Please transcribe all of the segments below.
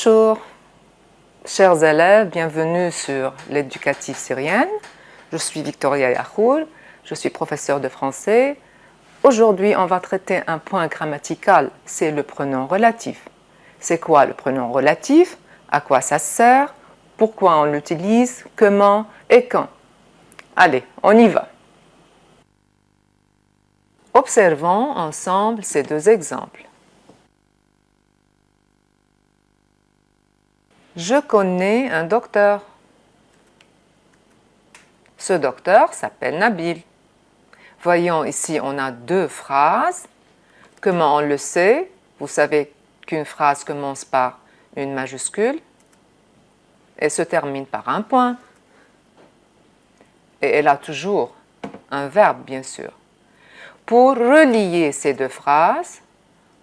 Bonjour, chers élèves, bienvenue sur l'éducative syrienne. Je suis Victoria Yahoul, je suis professeure de français. Aujourd'hui, on va traiter un point grammatical, c'est le pronom relatif. C'est quoi le pronom relatif? À quoi ça sert? Pourquoi on l'utilise? Comment et quand? Allez, on y va. Observons ensemble ces deux exemples. Je connais un docteur. Ce docteur s'appelle Nabil. Voyons ici, on a deux phrases. Comment on le sait? Vous savez qu'une phrase commence par une majuscule et se termine par un point. Et elle a toujours un verbe, bien sûr. Pour relier ces deux phrases,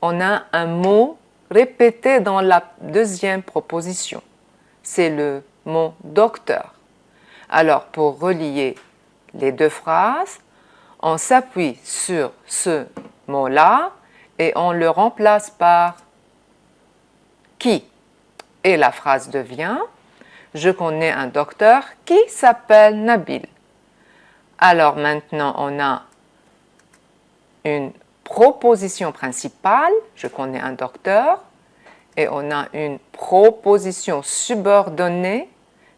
on a un mot répété dans la deuxième proposition. C'est le mot docteur. Alors, pour relier les deux phrases, on s'appuie sur ce mot-là et on le remplace par qui. Et la phrase devient « Je connais un docteur qui s'appelle Nabil ». Alors maintenant, on a une proposition principale, je connais un docteur, et on a une proposition subordonnée,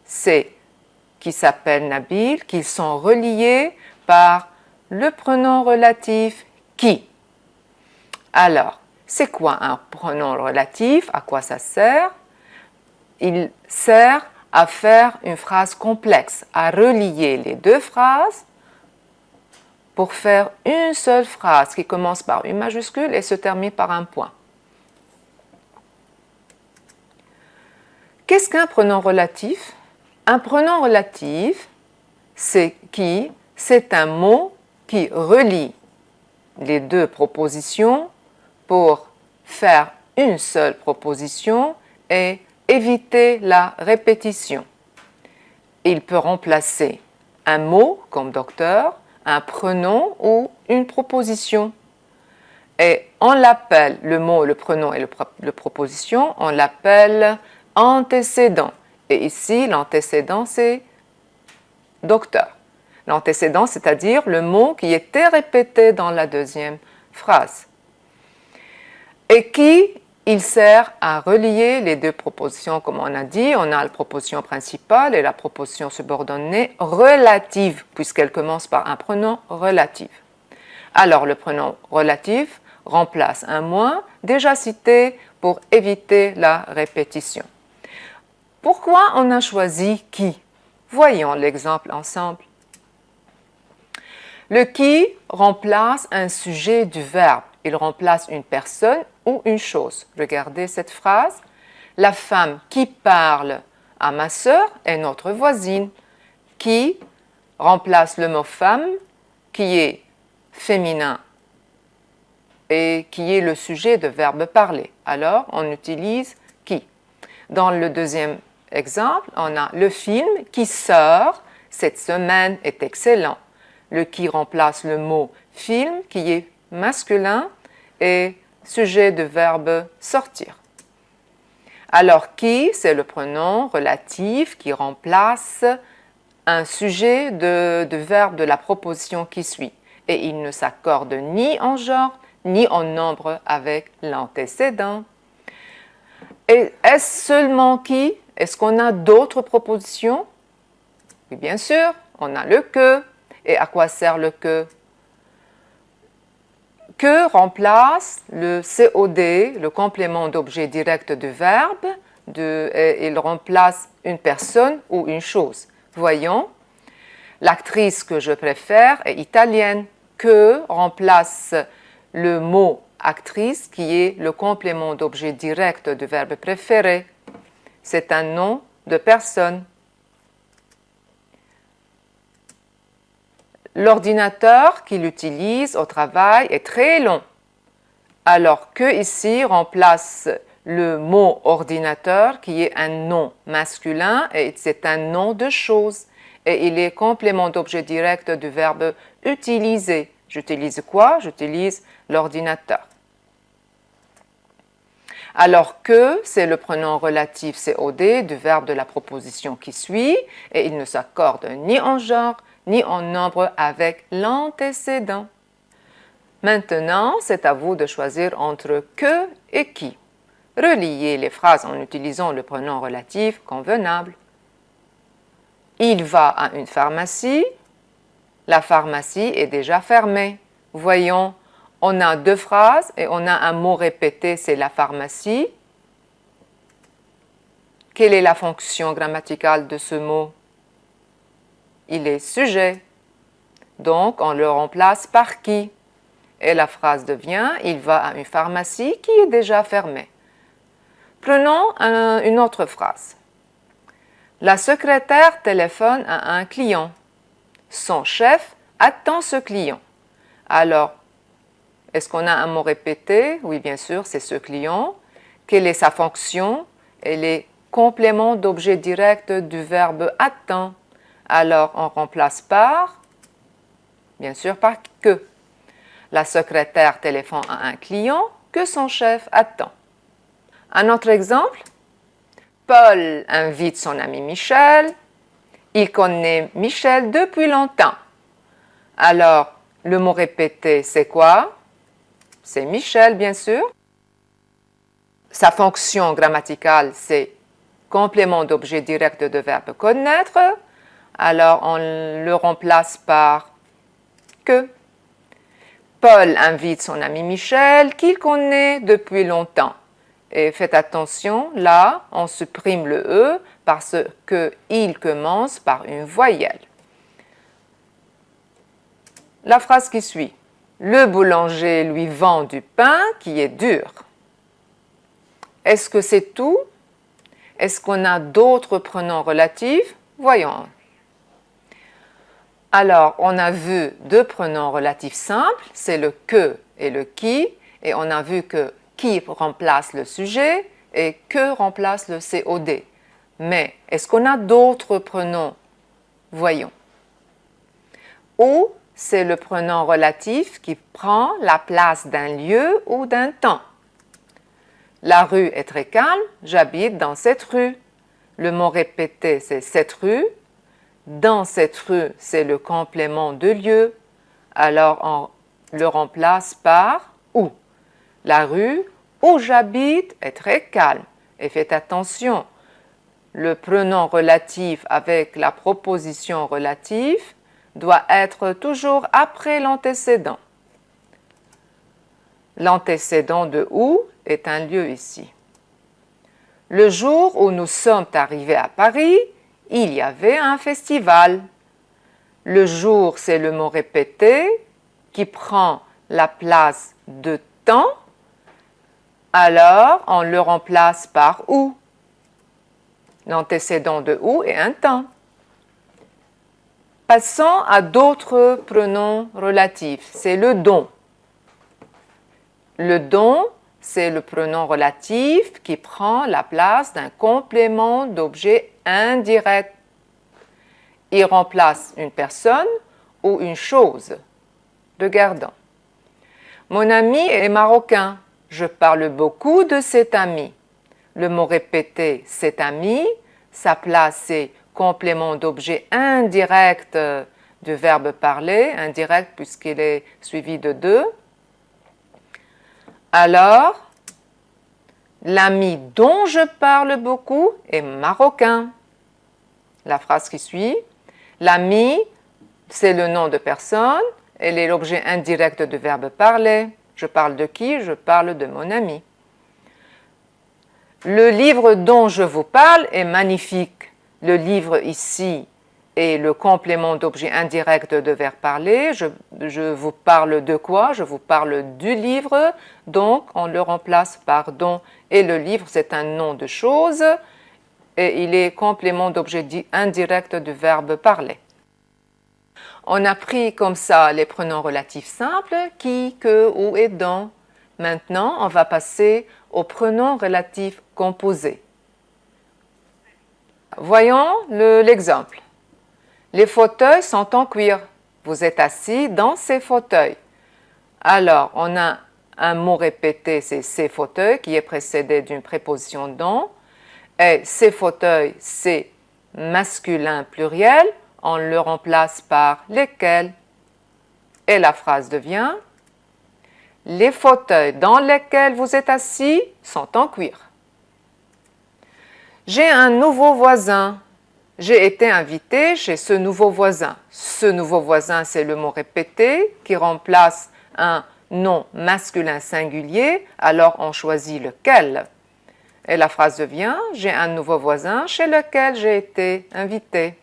c'est qui s'appelle Nabil, qui sont reliés par le pronom relatif qui. Alors, c'est quoi un pronom relatif? À quoi ça sert? Il sert à faire une phrase complexe, à relier les deux phrases pour faire une seule phrase qui commence par une majuscule et se termine par un point. Qu'est-ce qu'un pronom relatif? Un pronom relatif, c'est un mot qui relie les deux propositions pour faire une seule proposition et éviter la répétition. Il peut remplacer un mot comme docteur, un pronom ou une proposition. Et on l'appelle, le mot, le pronom et la proposition, on l'appelle antécédent. Et ici, l'antécédent, c'est docteur. L'antécédent, c'est-à-dire le mot qui était répété dans la deuxième phrase. Et qui, il sert à relier les deux propositions, comme on a dit. On a la proposition principale et la proposition subordonnée relative, puisqu'elle commence par un pronom relatif. Alors, le pronom relatif remplace un moins déjà cité pour éviter la répétition. Pourquoi on a choisi qui? Voyons l'exemple ensemble. Le qui remplace un sujet du verbe. Il remplace une personne ou une chose. Regardez cette phrase. La femme qui parle à ma sœur est notre voisine. Qui remplace le mot femme qui est féminin et qui est le sujet de verbe parler. Alors, on utilise qui. Dans le deuxième exemple, on a le film qui sort cette semaine est excellent. Le qui remplace le mot film qui est masculin et sujet de verbe sortir. Alors qui, c'est le pronom relatif qui remplace un sujet de verbe de la proposition qui suit. Et il ne s'accorde ni en genre ni en nombre avec l'antécédent. Et est-ce seulement qui? Est-ce qu'on a d'autres propositions? Oui, bien sûr, on a le que. Et à quoi sert le que? Que remplace le COD, le complément d'objet direct du verbe, et il remplace une personne ou une chose. Voyons, l'actrice que je préfère est italienne. Que remplace le mot actrice qui est le complément d'objet direct du verbe préféré. C'est un nom de personne. L'ordinateur qu'il utilise au travail est très long. Alors que ici remplace le mot ordinateur qui est un nom masculin et c'est un nom de chose. Et il est complément d'objet direct du verbe utiliser. J'utilise quoi? J'utilise l'ordinateur. Alors que, c'est le pronom relatif COD du verbe de la proposition qui suit et il ne s'accorde ni en genre ni en nombre avec l'antécédent. Maintenant, c'est à vous de choisir entre que et qui. Reliez les phrases en utilisant le pronom relatif convenable. Il va à une pharmacie. La pharmacie est déjà fermée. Voyons, on a deux phrases et on a un mot répété, c'est la pharmacie. Quelle est la fonction grammaticale de ce mot? Il est sujet. Donc, on le remplace par qui? Et la phrase devient « Il va à une pharmacie qui est déjà fermée ». Prenons une autre phrase. La secrétaire téléphone à un client. Son chef attend ce client. Alors, est-ce qu'on a un mot répété? Oui, bien sûr, c'est ce client. Quelle est sa fonction? Elle est complément d'objet direct du verbe attend. Alors, on remplace par, bien sûr, par que. La secrétaire téléphone à un client que son chef attend. Un autre exemple. Paul invite son ami Michel. Il connaît Michel depuis longtemps. Alors, le mot répété, c'est quoi? C'est Michel, bien sûr. Sa fonction grammaticale, c'est complément d'objet direct de verbe connaître. Alors, on le remplace par que. Paul invite son ami Michel qu'il connaît depuis longtemps. Et faites attention, là, on supprime le « e » parce qu'il commence par une voyelle. La phrase qui suit. Le boulanger lui vend du pain qui est dur. Est-ce que c'est tout? Est-ce qu'on a d'autres pronoms relatifs? Voyons. Alors, on a vu deux pronoms relatifs simples, c'est le que et le qui, et on a vu que qui remplace le sujet et que remplace le COD. Mais est-ce qu'on a d'autres pronoms? Voyons. Où, c'est le pronom relatif qui prend la place d'un lieu ou d'un temps. La rue est très calme, j'habite dans cette rue. Le mot répété, c'est cette rue. Dans cette rue, c'est le complément de lieu. Alors, on le remplace par où. La rue où j'habite est très calme. Et faites attention, le pronom relatif avec la proposition relative doit être toujours après l'antécédent. L'antécédent de où est un lieu ici. Le jour où nous sommes arrivés à Paris, il y avait un festival. Le jour, c'est le mot répété qui prend la place de temps. Alors, on le remplace par où. L'antécédent de où est un temps. Passons à d'autres pronoms relatifs. C'est le dont. Le dont, c'est le pronom relatif qui prend la place d'un complément d'objet indirect. Il remplace une personne ou une chose. Regardons. Mon ami est marocain. Je parle beaucoup de cet ami. Le mot répété, cet ami, sa place c'est complément d'objet indirect du verbe parler, indirect puisqu'il est suivi de deux. Alors, l'ami dont je parle beaucoup est marocain. La phrase qui suit. L'ami, c'est le nom de personne, elle est l'objet indirect du verbe parler. Je parle de qui? Je parle de mon ami. Le livre dont je vous parle est magnifique. Le livre ici est le complément d'objet indirect de verbe parler. Je vous parle de quoi? Je vous parle du livre, donc on le remplace par dont. Et le livre, c'est un nom de chose et il est complément d'objet indirect du verbe parler. On a pris comme ça les pronoms relatifs simples, qui, que, où et dont. Maintenant, on va passer aux pronoms relatifs composés. Voyons l'exemple. Les fauteuils sont en cuir. Vous êtes assis dans ces fauteuils. Alors, on a Un mot répété, c'est ces fauteuils qui est précédé d'une préposition dans. Et ces fauteuils, c'est masculin pluriel. On le remplace par lesquels. Et la phrase devient: les fauteuils dans lesquels vous êtes assis sont en cuir. J'ai un nouveau voisin. J'ai été invité chez ce nouveau voisin. Ce nouveau voisin, c'est le mot répété qui remplace un nom masculin singulier, alors on choisit lequel. Et la phrase devient: j'ai un nouveau voisin chez lequel j'ai été invité.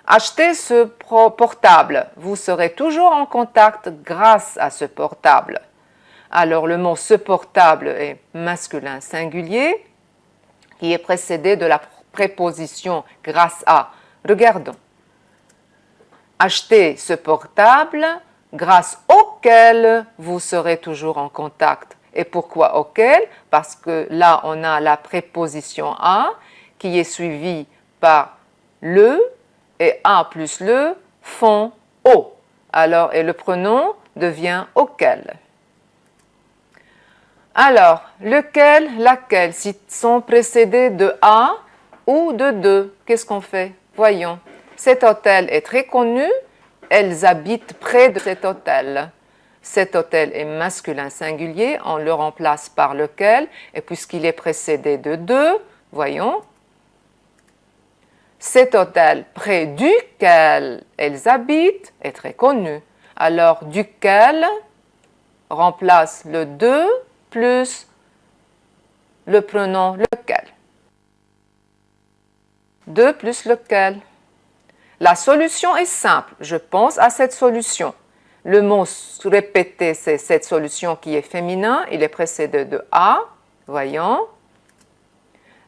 Achetez ce portable. Vous serez toujours en contact grâce à ce portable. Alors le mot ce portable est masculin singulier qui est précédé de la préposition grâce à. Regardons. Achetez ce portable grâce auquel vous serez toujours en contact. Et pourquoi auquel? Parce que là, on a la préposition à qui est suivie par le, et à plus le font au. Alors, et le pronom devient auquel. Alors, lequel, laquelle, s'ils sont précédés de à ou de, qu'est-ce qu'on fait? Voyons. Cet hôtel est très connu, elles habitent près de cet hôtel. Cet hôtel est masculin singulier, on le remplace par lequel, et puisqu'il est précédé de, voyons. Cet hôtel près duquel elles habitent est très connu. Alors, duquel remplace le de plus le pronom lequel. De plus lequel. La solution est simple. Je pense à cette solution. Le mot répété, c'est cette solution qui est féminin. Il est précédé de à. Voyons.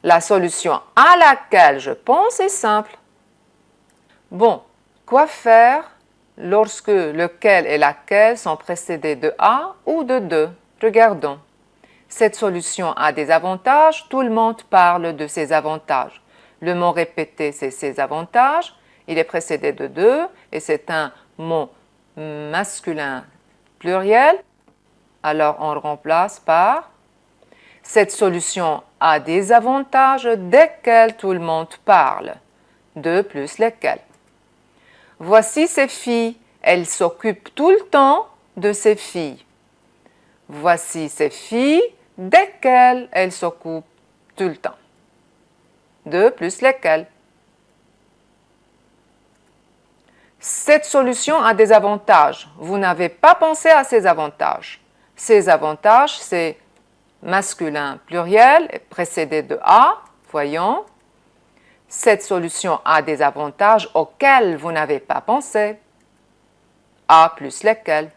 La solution à laquelle je pense est simple. Bon, quoi faire lorsque lequel et laquelle sont précédés de à ou de? Regardons. Cette solution a des avantages. Tout le monde parle de ses avantages. Le mot répété, c'est ses avantages. Il est précédé de et c'est un mot masculin pluriel. Alors, on le remplace par cette solution a des avantages desquels tout le monde parle. De plus lesquels. Voici ces filles. Elles s'occupent tout le temps de ces filles. Voici ces filles desquelles elles s'occupent tout le temps. De plus lesquelles. Cette solution a des avantages. Vous n'avez pas pensé à ces avantages. Ces avantages, c'est masculin pluriel précédé de à. Voyons. Cette solution a des avantages auxquels vous n'avez pas pensé. À plus lesquels.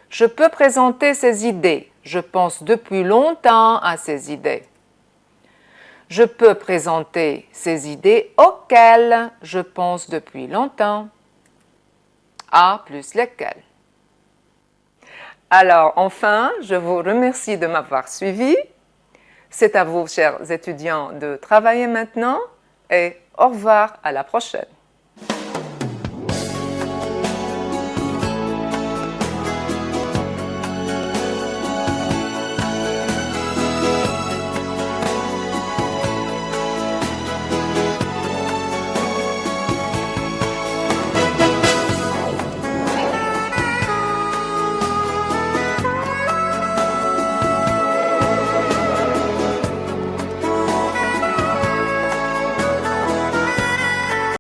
Je peux présenter ces idées. Je pense depuis longtemps à ces idées. Je peux présenter ces idées auxquelles je pense depuis longtemps. À plus lesquelles. Alors, enfin, je vous remercie de m'avoir suivi. C'est à vous, chers étudiants, de travailler maintenant et au revoir, à la prochaine.